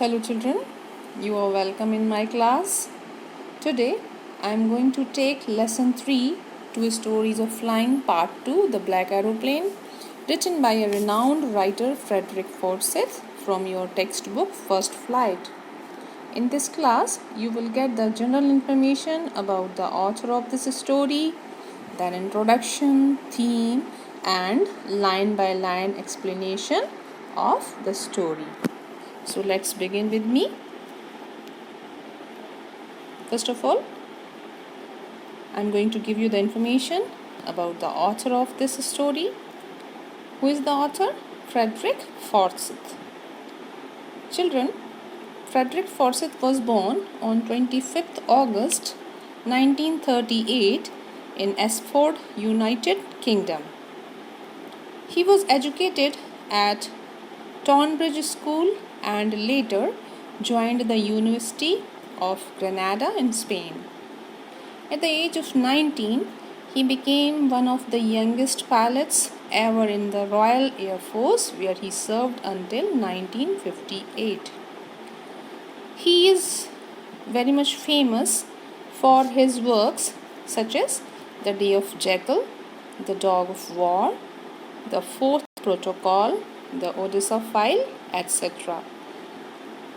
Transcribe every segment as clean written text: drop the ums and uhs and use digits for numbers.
Hello children, you are welcome in my class. Today I am going to take lesson 3 to Stories of Flying Part 2 The Black Aeroplane, written by a renowned writer Frederick Forsyth from your textbook First Flight. In this class you will get the general information about the author of this story, then introduction, theme and line by line explanation of the story. So let's begin with me. First of all, I'm going to give you the information about the author of this story. Who is the author? Frederick Forsyth. Children, Frederick Forsyth was born on 25th August 1938 in Ashford, United Kingdom. He was educated at Tonbridge School and later joined the University of Granada in Spain. At the age of 19, he became one of the youngest pilots ever in the Royal Air Force, where he served until 1958. He is very much famous for his works such as The Day of Jekyll, The Dog of War, The Fourth Protocol, The Odessa File, etc.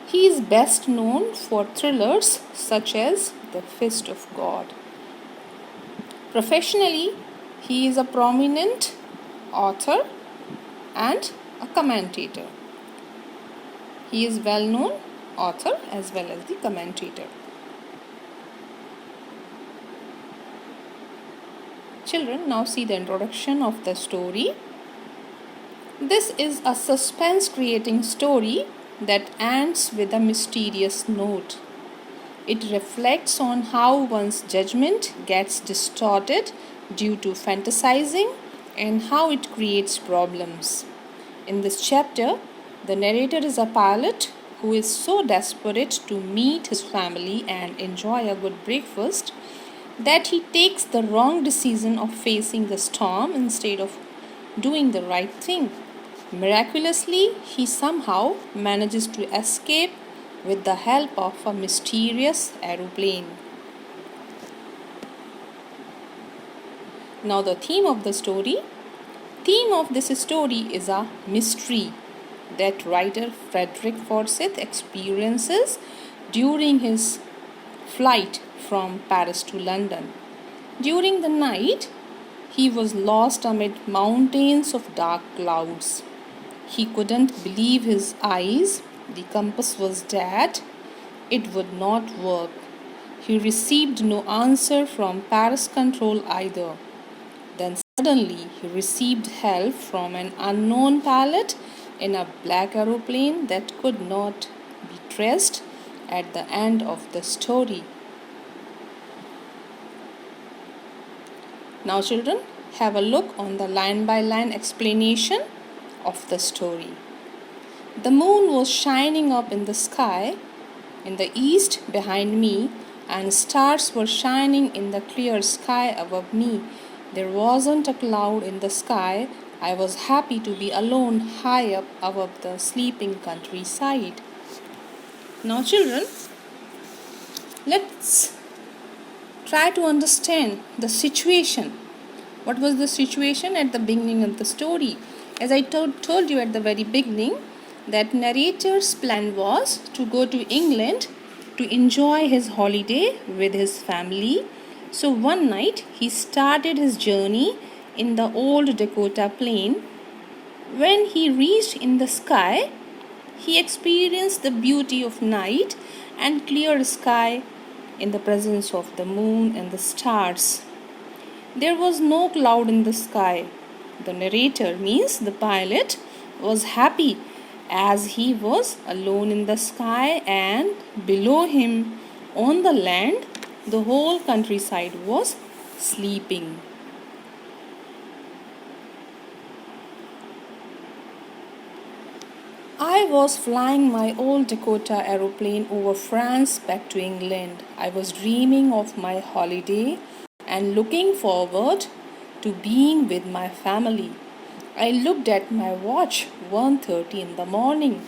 He is best known for thrillers such as The Fist of God. Professionally, he is a prominent author and a commentator. He is well known author as well as the commentator. Children, now see the introduction of the story. This is a suspense creating story that ends with a mysterious note. It reflects on how one's judgment gets distorted due to fantasizing and how it creates problems. In this chapter, the narrator is a pilot who is so desperate to meet his family and enjoy a good breakfast that he takes the wrong decision of facing the storm instead of doing the right thing. Miraculously, he somehow manages to escape with the help of a mysterious aeroplane. Now the theme of the story. Theme of this story is a mystery that writer Frederick Forsyth experiences during his flight from Paris to London. During the night, he was lost amid mountains of dark clouds. He couldn't believe his eyes. The compass was dead. It would not work. He received no answer from Paris control either. Then suddenly he received help from an unknown pilot in a black aeroplane that could not be traced at the end of the story. Now children, have a look on the line by line explanation of the story. The moon was shining up in the sky in the east behind me, and stars were shining in the clear sky above me. There wasn't a cloud in the sky. I was happy to be alone high up above the sleeping countryside. Now children, let's try to understand the situation. What was the situation at the beginning of the story? As I told you at the very beginning, that narrator's plan was to go to England to enjoy his holiday with his family. So one night he started his journey in the old Dakota plain. When he reached in the sky, he experienced the beauty of night and clear sky in the presence of the moon and the stars. There was no cloud in the sky. The narrator, means the pilot, was happy as he was alone in the sky, and below him on the land the whole countryside was sleeping. I was flying my old Dakota aeroplane over France back to England. I was dreaming of my holiday and looking forward to being with my family. I looked at my watch, 1:30 in the morning.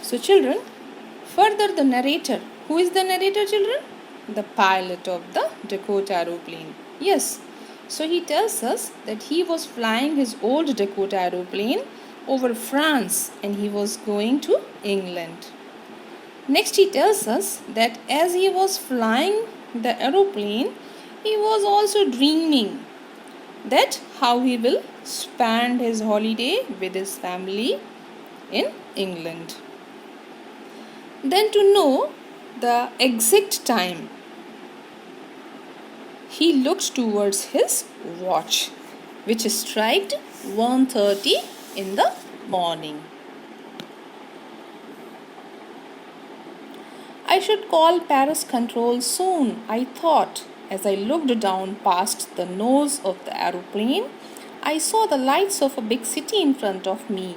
So children, Further, the narrator. Who is the narrator, children? The pilot of the Dakota aeroplane. Yes. So he tells us that he was flying his old Dakota aeroplane over France and he was going to England. Next, he tells us that as he was flying the aeroplane, he was also dreaming that how he will spend his holiday with his family in England. Then to know the exact time, he looked towards his watch, which struck 1:30 in the morning. I should call Paris control soon, I thought. As I looked down past the nose of the aeroplane, I saw the lights of a big city in front of me.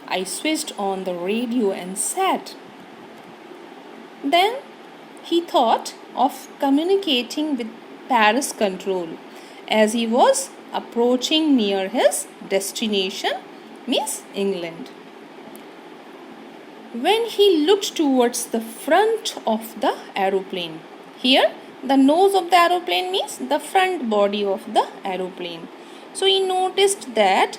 I switched on the radio and sat. Then he thought of communicating with Paris control as he was approaching near his destination, means England. When he looked towards the front of the aeroplane, here the nose of the aeroplane means the front body of the aeroplane. So he noticed that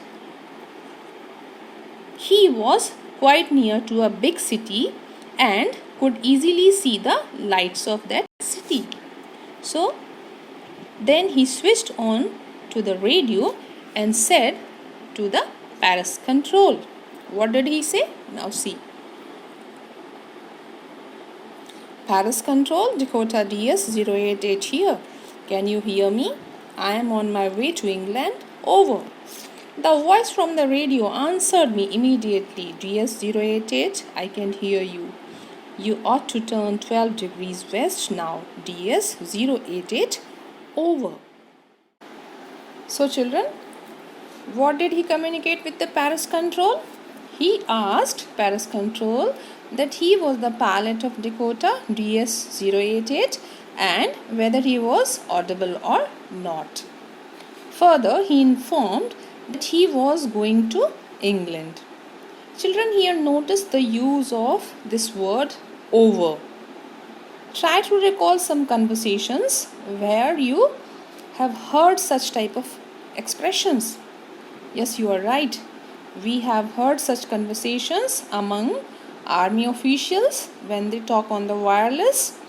he was quite near to a big city and could easily see the lights of that city. So then he switched on to the radio and said to the Paris control. What did he say? Now see. Paris control, Dakota DS-088 here. Can you hear me? I am on my way to England. Over. The voice from the radio answered me immediately. DS-088, I can hear you. You ought to turn 12 degrees west now. DS-088, over. So children, what did he communicate with the Paris control? He asked Paris control that he was the pilot of Dakota DS-088 and whether he was audible or not. Further, he informed that he was going to England. Children, here notice the use of this word over. Try to recall some conversations where you have heard such type of expressions. Yes, you are right. We have heard such conversations among army officials when they talk on the wireless,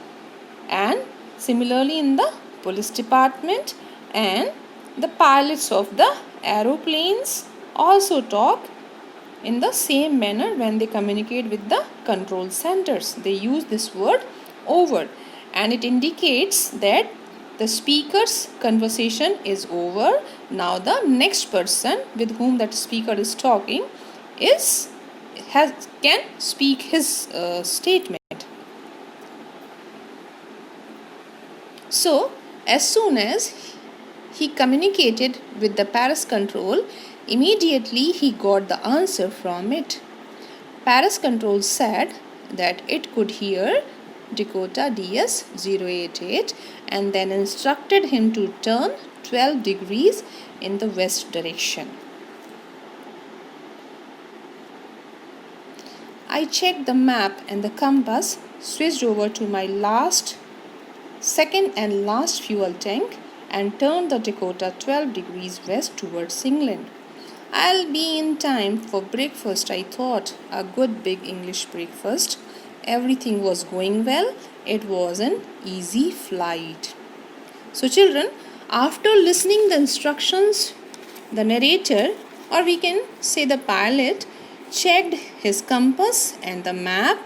and similarly in the police department, and the pilots of the aeroplanes also talk in the same manner when they communicate with the control centers. They use this word over, and it indicates that the speaker's conversation is over. Now the next person with whom that speaker is talking can speak his statement. So as soon as he communicated with the Paris control, immediately he got the answer from it. Paris control said that it could hear Dakota DS-088 and then instructed him to turn 12 degrees in the west direction. I checked the map and the compass, switched over to my second and last fuel tank and turned the Dakota 12 degrees west towards England. I'll be in time for breakfast, I thought. A good big English breakfast. Everything was going well. It was an easy flight. So children, after listening the instructions, the narrator, or we can say the pilot, checked his compass and the map.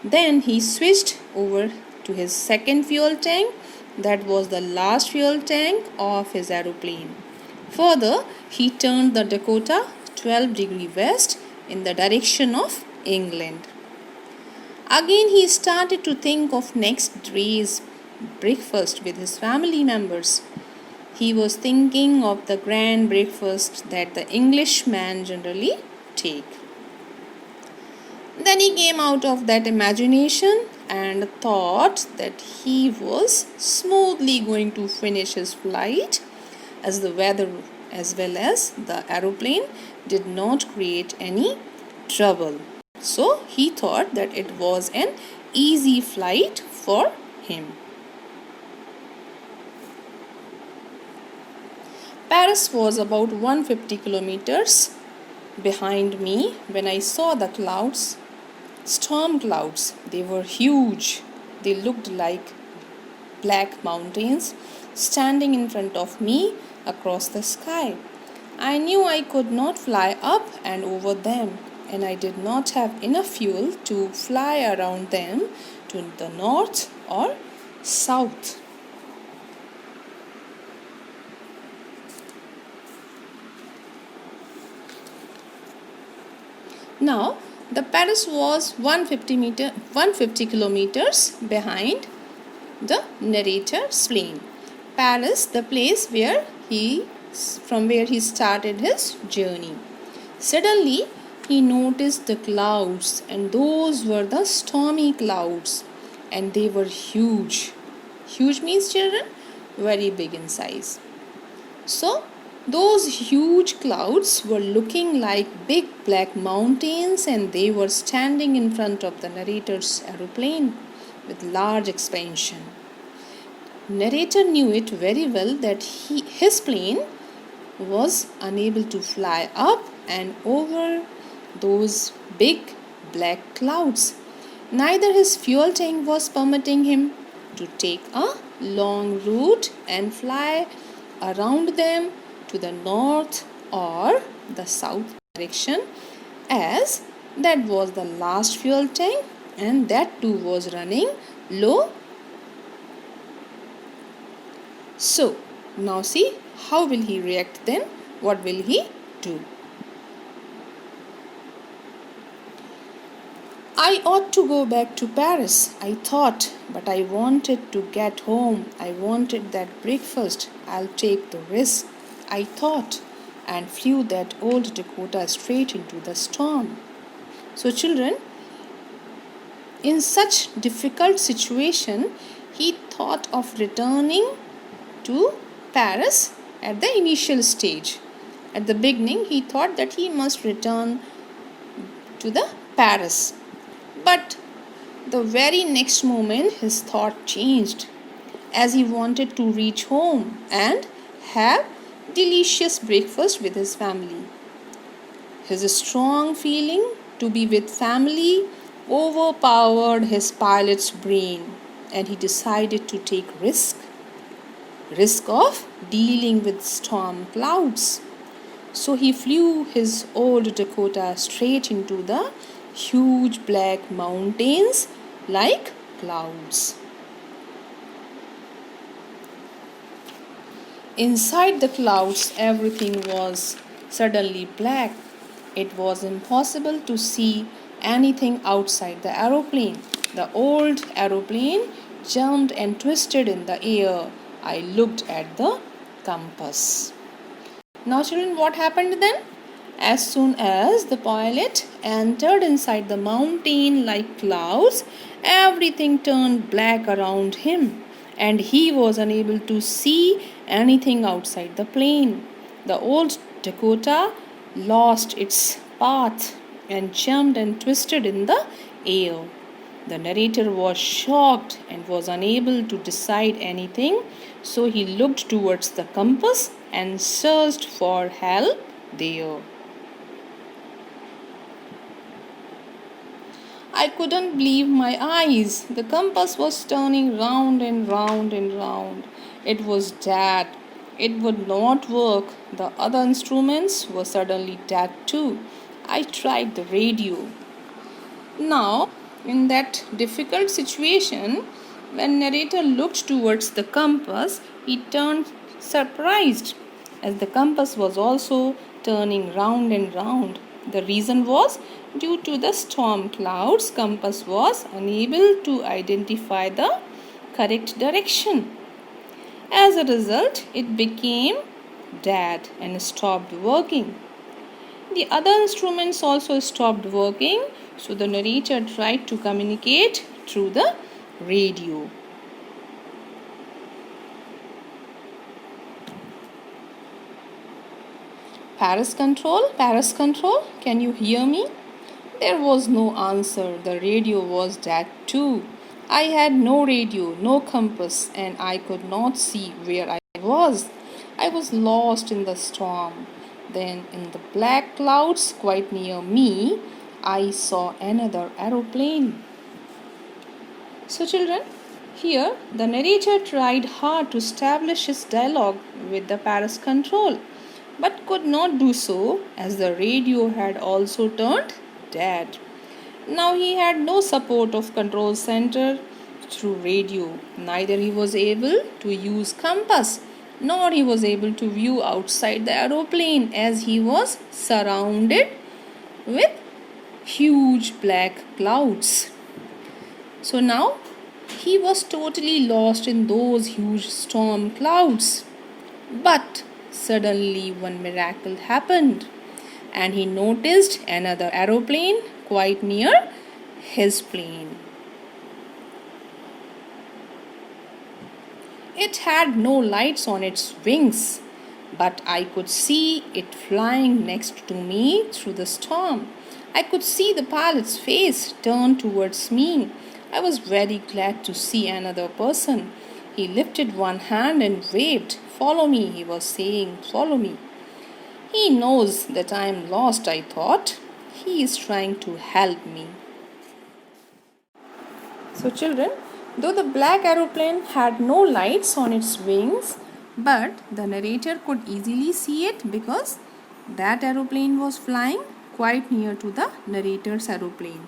Then he switched over to his second fuel tank. That was the last fuel tank of his aeroplane. Further, he turned the Dakota 12 degree west in the direction of England. Again, he started to think of next day's breakfast with his family members. He was thinking of the grand breakfast that the Englishmen generally take. Then he came out of that imagination and thought that he was smoothly going to finish his flight, as the weather as well as the aeroplane did not create any trouble. So he thought that it was an easy flight for him. Paris was about 150 kilometers behind me when I saw the clouds. Storm clouds. They were huge. They looked like black mountains standing in front of me across the sky. I knew I could not fly up and over them, and I did not have enough fuel to fly around them to the north or south. Now, the Paris was 150 kilometers behind the narrator's plane. Paris, the place from where he started his journey. Suddenly, he noticed the clouds, and those were the stormy clouds, and they were huge. Huge means, children, very big in size. So, those huge clouds were looking like big black mountains, and they were standing in front of the narrator's aeroplane with large expansion. Narrator knew it very well that his plane was unable to fly up and over those big black clouds. Neither his fuel tank was permitting him to take a long route and fly around them to the north or the south direction, as that was the last fuel tank and that too was running low. So now see, how will he react then? What will he do? I ought to go back to Paris, I thought, but I wanted to get home. I wanted that breakfast. I'll take the risk, I thought, and flew that old Dakota straight into the storm. So children, in such difficult situation, he thought of returning to Paris at the initial stage. At the beginning, he thought that he must return to the Paris. But the very next moment, his thought changed, as he wanted to reach home and have delicious breakfast with his family. His strong feeling to be with family overpowered his pilot's brain, and he decided to take risk of dealing with storm clouds. So he flew his old Dakota straight into the huge black mountains like clouds. Inside the clouds, everything was suddenly black. It was impossible to see anything outside the aeroplane. The old aeroplane jumped and twisted in the air. I looked at the compass. Now children, what happened then? As soon as the pilot entered inside the mountain like clouds, everything turned black around him, and he was unable to see anything outside the plane. The old Dakota lost its path and jumped and twisted in the air. The narrator was shocked and was unable to decide anything, so he looked towards the compass and searched for help there. I couldn't believe my eyes. The compass was turning round and round and round. It was dead. It would not work. The other instruments were suddenly dead too. I tried the radio. Now, in that difficult situation, when narrator looked towards the compass, he turned surprised, as the compass was also turning round and round. The reason was, due to the storm clouds, compass was unable to identify the correct direction. As a result, it became dead and stopped working. The other instruments also stopped working, so the narrator tried to communicate through the radio. Paris control, can you hear me? There was no answer. The radio was dead too. I had no radio, no compass, and I could not see where I was. I was lost in the storm. Then, in the black clouds quite near me, I saw another aeroplane. So, children, here the narrator tried hard to establish his dialogue with the Paris control, but could not do so as the radio had also turned dead. Now he had no support of control center through radio. Neither he was able to use compass, nor he was able to view outside the aeroplane as he was surrounded with huge black clouds. So now he was totally lost in those huge storm clouds. But suddenly one miracle happened, and he noticed another aeroplane quite near his plane. It had no lights on its wings, but I could see it flying next to me through the storm. I could see the pilot's face turned towards me. I was very glad to see another person. He lifted one hand and waved. "Follow me," he was saying, "follow me." He knows that I am lost, I thought. He is trying to help me. So, children, though the black aeroplane had no lights on its wings, but the narrator could easily see it because that aeroplane was flying quite near to the narrator's aeroplane.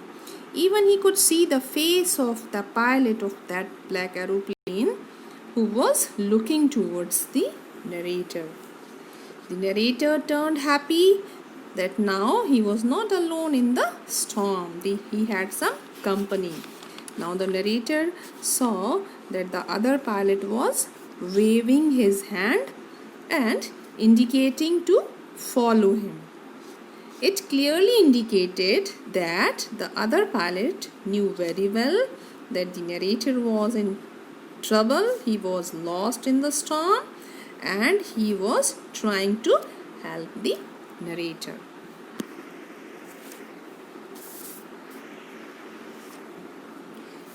Even he could see the face of the pilot of that black aeroplane who was looking towards the narrator. The narrator turned happy that now he was not alone in the storm. He had some company. Now the narrator saw that the other pilot was waving his hand and indicating to follow him. It clearly indicated that the other pilot knew very well that the narrator was in trouble. He was lost in the storm and he was trying to help the narrator.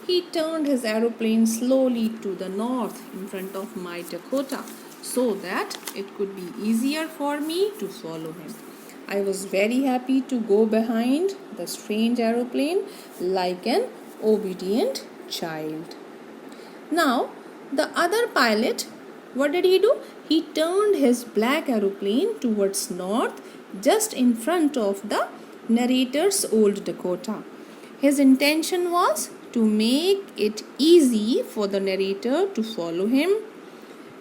He turned his aeroplane slowly to the north in front of my Dakota so that it could be easier for me to follow him. I was very happy to go behind the strange aeroplane like an obedient child. Now, the other pilot, what did he do? He turned his black aeroplane towards north just in front of the narrator's old Dakota. His intention was to make it easy for the narrator to follow him.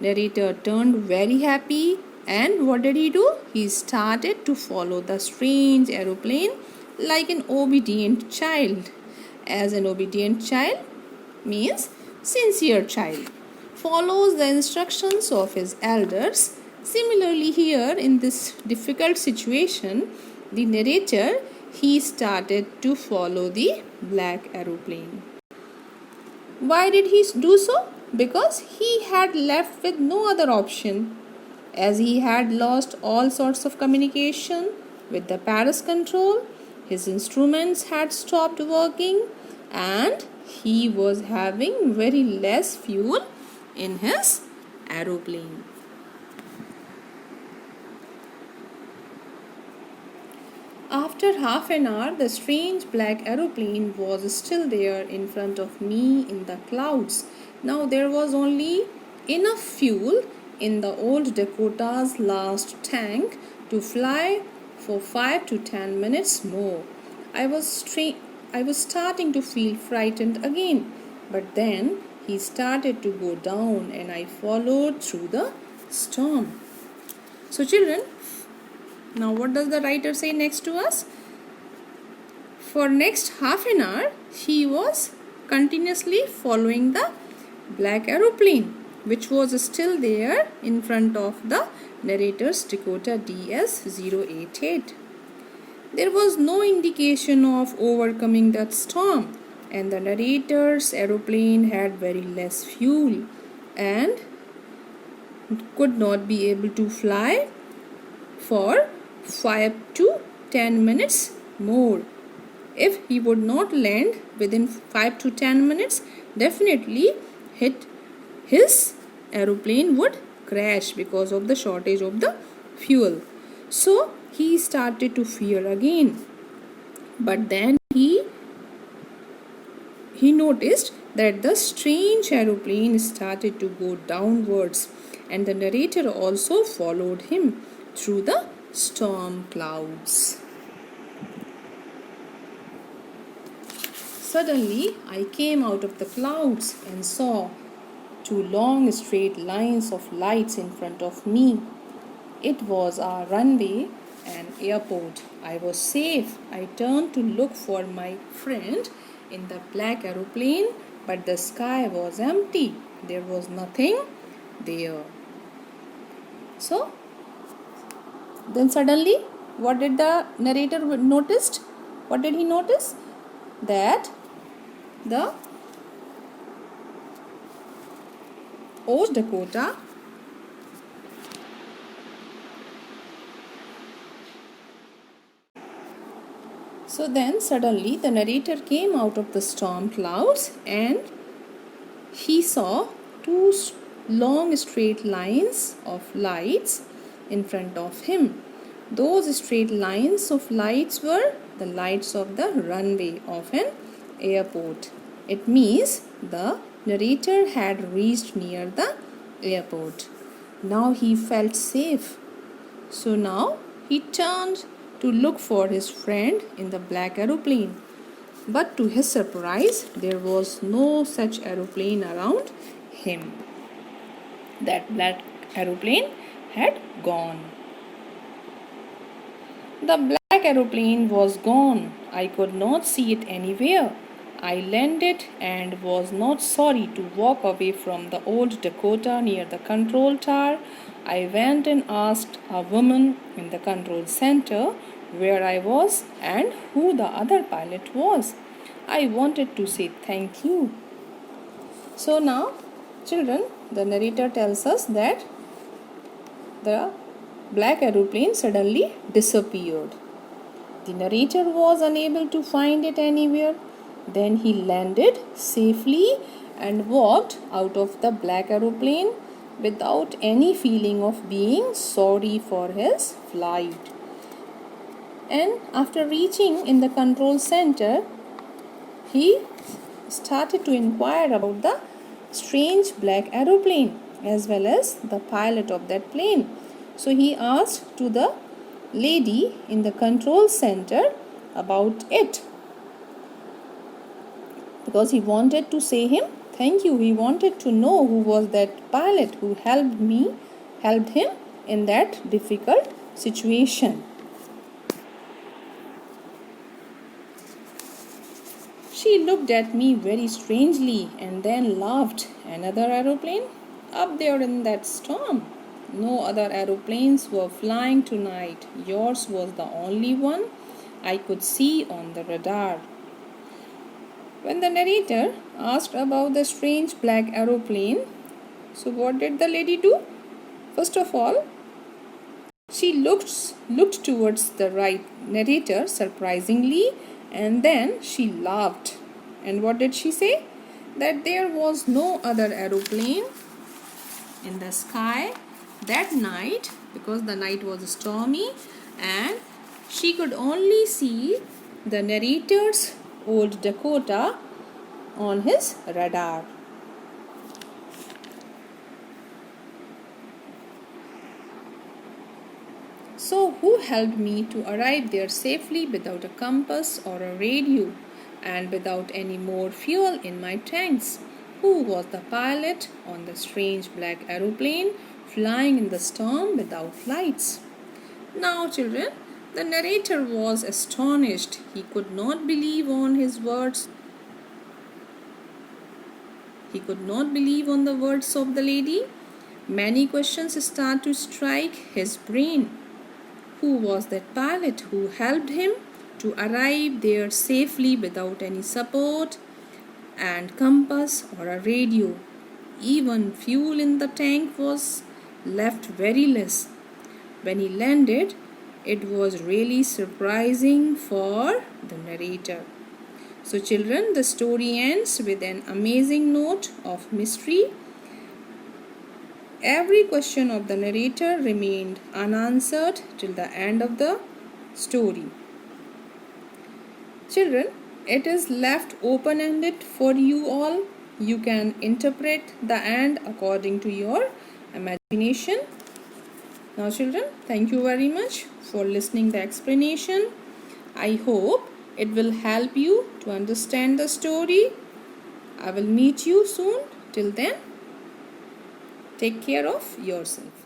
Narrator turned very happy, and what did he do? He started to follow the strange aeroplane like an obedient child. As an obedient child means sincere child follows the instructions of his elders. Similarly, here in this difficult situation, the narrator, he started to follow the black aeroplane. Why did he do so? Because he had left with no other option, as he had lost all sorts of communication with the Paris control. His instruments had stopped working and he was having very less fuel in his aeroplane. After half an hour, the strange black aeroplane was still there in front of me in the clouds. Now there was only enough fuel in the old Dakota's last tank to fly for 5 to 10 minutes more. I was starting to feel frightened again, but then he started to go down and I followed through the storm. So children, now what does the writer say next to us? For next half an hour, he was continuously following the black aeroplane, which was still there in front of the narrator's Dakota DS-088. There was no indication of overcoming that storm, and the narrator's aeroplane had very less fuel and could not be able to fly for 5 to 10 minutes more. If he would not land within 5 to 10 minutes, definitely his aeroplane would crash because of the shortage of the fuel. So he started to fear again. But then he noticed that the strange aeroplane started to go downwards, and the narrator also followed him through the storm clouds. Suddenly, I came out of the clouds and saw two long straight lines of lights in front of me. It was our runway and airport. I was safe. I turned to look for my friend in the black aeroplane, but the sky was empty. There was nothing there. So, then suddenly, what did the narrator noticed? What did he notice? That the Old Dakota So then suddenly the narrator came out of the storm clouds and he saw two long straight lines of lights in front of him. Those straight lines of lights were the lights of the runway of an airport. It means the narrator had reached near the airport. Now he felt safe. So now he turned to look for his friend in the black aeroplane. But to his surprise, there was no such aeroplane around him. That black aeroplane had gone. The black aeroplane was gone. I could not see it anywhere. I landed and was not sorry to walk away from the old Dakota near the control tower. I went and asked a woman in the control center where I was and who the other pilot was. I wanted to say thank you. So now, children, the narrator tells us that the black aeroplane suddenly disappeared. The narrator was unable to find it anywhere. Then he landed safely and walked out of the black aeroplane without any feeling of being sorry for his flight. And after reaching in the control center, he started to inquire about the strange black aeroplane as well as the pilot of that plane. So he asked to the lady in the control center about it because he wanted to say him thank you. He wanted to know who was that pilot who helped him in that difficult situation. She looked at me very strangely and then laughed. Another aeroplane? Up there in that storm. No other aeroplanes were flying tonight. Yours was the only one I could see on the radar. When the narrator asked about the strange black aeroplane, so what did the lady do? First of all, she looked towards the right narrator surprisingly, and then she laughed. And what did she say? That there was no other aeroplane in the sky that night because the night was stormy and she could only see the narrator's old Dakota on his radar. So, who helped me to arrive there safely without a compass or a radio and without any more fuel in my tanks? Who was the pilot on the strange black aeroplane flying in the storm without lights? Now, children, the narrator was astonished. He could not believe on his words. He could not believe on the words of the lady. Many questions started to strike his brain. Who was that pilot who helped him to arrive there safely without any support and compass or a radio? Even fuel in the tank was left very less. When he landed, it was really surprising for the narrator. So children, the story ends with an amazing note of mystery. Every question of the narrator remained unanswered till the end of the story. Children, it is left open-ended for you all. You can interpret the end according to your imagination. Now children, thank you very much for listening the explanation. I hope it will help you to understand the story. I will meet you soon. Till then, take care of yourself.